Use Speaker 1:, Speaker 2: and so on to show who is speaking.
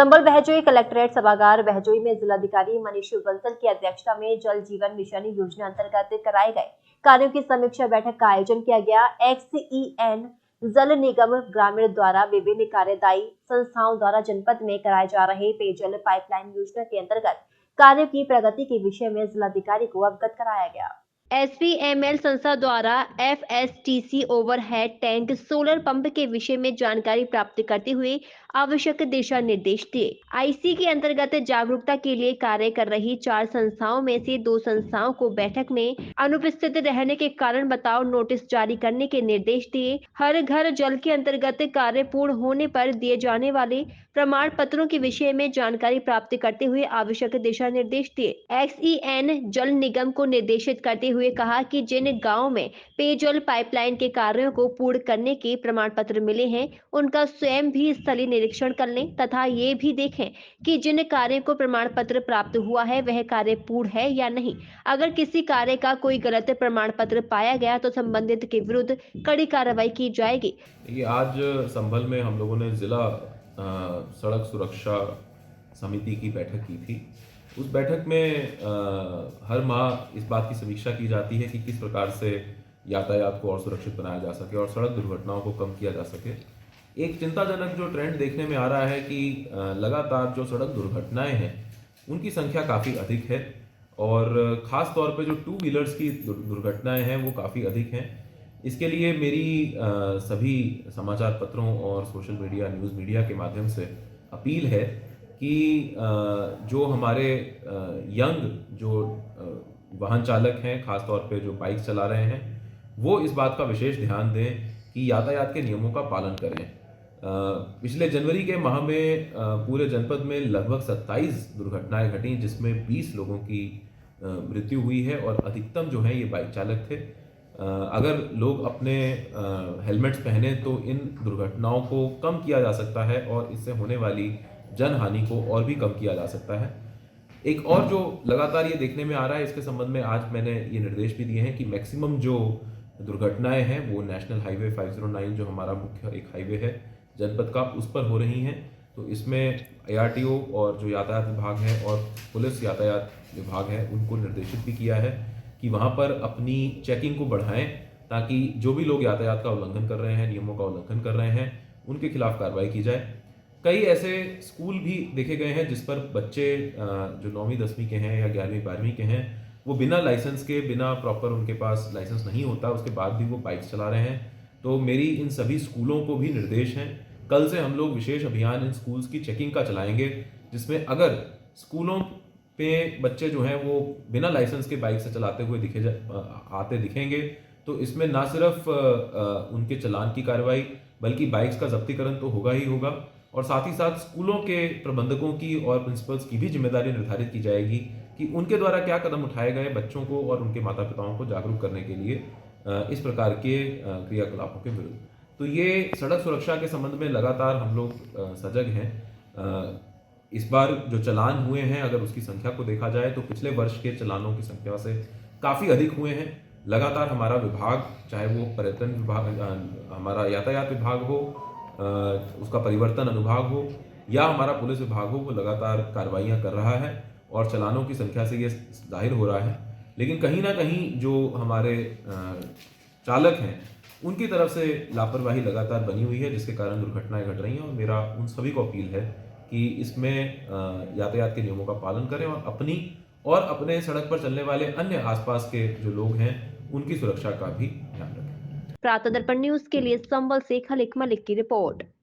Speaker 1: संबल Bahjoi collectorate सभागार बहजोई में जिलाधिकारी मनीष बंसल की अध्यक्षता में जल जीवन मिशन योजना अंतर्गत कराए गए कार्यों की समीक्षा बैठक का आयोजन किया गया। XEN जल निगम ग्रामीण द्वारा विभिन्न कार्यदायी संस्थाओं द्वारा जनपद में कराए जा रहे पेयजल पाइपलाइन योजना के अंतर्गत कार्यों की प्रगति के विषय में जिलाधिकारी को अवगत कराया गया। SPML संस्था द्वारा FSTC overhead tank solar pump के विषय में जानकारी प्राप्त करते हुए आवश्यक दिशा निर्देश दिए। IC के अंतर्गत जागरूकता के लिए कार्य कर रही 4 संस्थाओं में से 2 संस्थाओं को बैठक में अनुपस्थित रहने के कारण बताओ नोटिस जारी करने के निर्देश दिए। हर घर जल के अंतर्गत कार्य पूर्ण होने पर दिए जाने वाले प्रमाण पत्रों के विषय में जानकारी प्राप्त करते हुए आवश्यक दिशा निर्देश दिए। XEN जल निगम को निर्देशित करते हुए कहा कि जिन गांवों में पेयजल पाइपलाइन के कार्यों को पूर्ण करने के प्रमाण पत्र मिले हैं, उनका स्वयं भी स्थलीय निरीक्षण कर लें तथा ये भी देखें कि जिन कार्यों को प्रमाण पत्र प्राप्त हुआ है वह कार्य पूर्ण है या नहीं। अगर किसी कार्य का कोई गलत प्रमाण पत्र पाया गया तो संबंधित के विरुद्ध कड़ी कार्रवाई की जाएगी।
Speaker 2: ये आज संभल में हम लोगों ने जिला सड़क सुरक्षा समिति की बैठक की थी। उस बैठक में हर माह इस बात की समीक्षा की जाती है कि किस प्रकार से यातायात को और सुरक्षित बनाया जा सके और सड़क दुर्घटनाओं को कम किया जा सके। एक चिंताजनक जो ट्रेंड देखने में आ रहा है कि लगातार जो सड़क दुर्घटनाएं हैं उनकी संख्या काफ़ी अधिक है और ख़ास तौर पे जो टू व्हीलर्स की दुर्घटनाएं हैं वो काफ़ी अधिक हैं। इसके लिए मेरी सभी समाचार पत्रों और सोशल मीडिया न्यूज़ मीडिया के माध्यम से अपील है कि जो हमारे यंग जो वाहन चालक हैं, ख़ास तौर पे जो बाइक चला रहे हैं, वो इस बात का विशेष ध्यान दें कि यातायात के नियमों का पालन करें। पिछले जनवरी के माह में पूरे जनपद में लगभग 27 दुर्घटनाएं घटी जिसमें 20 लोगों की मृत्यु हुई है और अधिकतम जो है ये बाइक चालक थे। अगर लोग अपने हेलमेट्स पहने तो इन दुर्घटनाओं को कम किया जा सकता है और इससे होने वाली जनहानि को और भी कम किया जा सकता है। एक और जो लगातार ये देखने में आ रहा है, इसके संबंध में आज मैंने ये निर्देश भी दिए हैं कि मैक्सिमम जो दुर्घटनाएं हैं वो नेशनल हाईवे 509 जो हमारा मुख्य एक हाईवे है जनपद का, उस पर हो रही हैं। तो इसमें ARTO और जो यातायात विभाग है और पुलिस यातायात विभाग है उनको निर्देशित भी किया है कि वहाँ पर अपनी चेकिंग को बढ़ाएं ताकि जो भी लोग यातायात का उल्लंघन कर रहे हैं, नियमों का उल्लंघन कर रहे हैं, उनके खिलाफ कार्रवाई की जाए। कई ऐसे स्कूल भी देखे गए हैं जिस पर बच्चे जो 9वीं 10वीं के हैं या 11वीं 12वीं के हैं वो बिना लाइसेंस के, बिना प्रॉपर उनके पास लाइसेंस नहीं होता, उसके बाद भी वो बाइक्स चला रहे हैं। तो मेरी इन सभी स्कूलों को भी निर्देश हैं, कल से हम लोग विशेष अभियान इन स्कूल्स की चेकिंग का चलाएंगे जिसमें अगर स्कूलों पे बच्चे जो हैं वो बिना लाइसेंस के बाइक से चलाते हुए आते दिखेंगे तो इसमें ना सिर्फ उनके चालान की कार्रवाई बल्कि बाइक्स का जब्तीकरण तो होगा ही होगा और साथ ही साथ स्कूलों के प्रबंधकों की और प्रिंसिपल्स की भी जिम्मेदारी निर्धारित की जाएगी कि उनके द्वारा क्या कदम उठाए गए बच्चों को और उनके माता पिताओं को जागरूक करने के लिए इस प्रकार के क्रियाकलापों के विरुद्ध। तो ये सड़क सुरक्षा के संबंध में लगातार हम लोग सजग हैं। इस बार जो चालान हुए हैं अगर उसकी संख्या को देखा जाए तो पिछले वर्ष के चालानों की संख्या से काफ़ी अधिक हुए हैं। लगातार हमारा विभाग, चाहे वो पर्यटन विभाग, हमारा यातायात विभाग हो, उसका परिवर्तन अनुभाग हो या हमारा पुलिस विभाग हो, वो लगातार कार्रवाइयाँ कर रहा है और चालानों की संख्या से ये जाहिर हो रहा है। लेकिन कहीं ना कहीं जो हमारे चालक हैं उनकी तरफ से लापरवाही लगातार बनी हुई है जिसके कारण दुर्घटनाएं घट रही हैं और मेरा उन सभी को अपील है कि इसमें यातायात के नियमों का पालन करें और अपनी और अपने सड़क पर चलने वाले अन्य आसपास के जो लोग हैं उनकी सुरक्षा का भी ध्यान रखें।
Speaker 1: प्रातः दर्पण न्यूज के लिए संबल से खलीक मलिक की रिपोर्ट।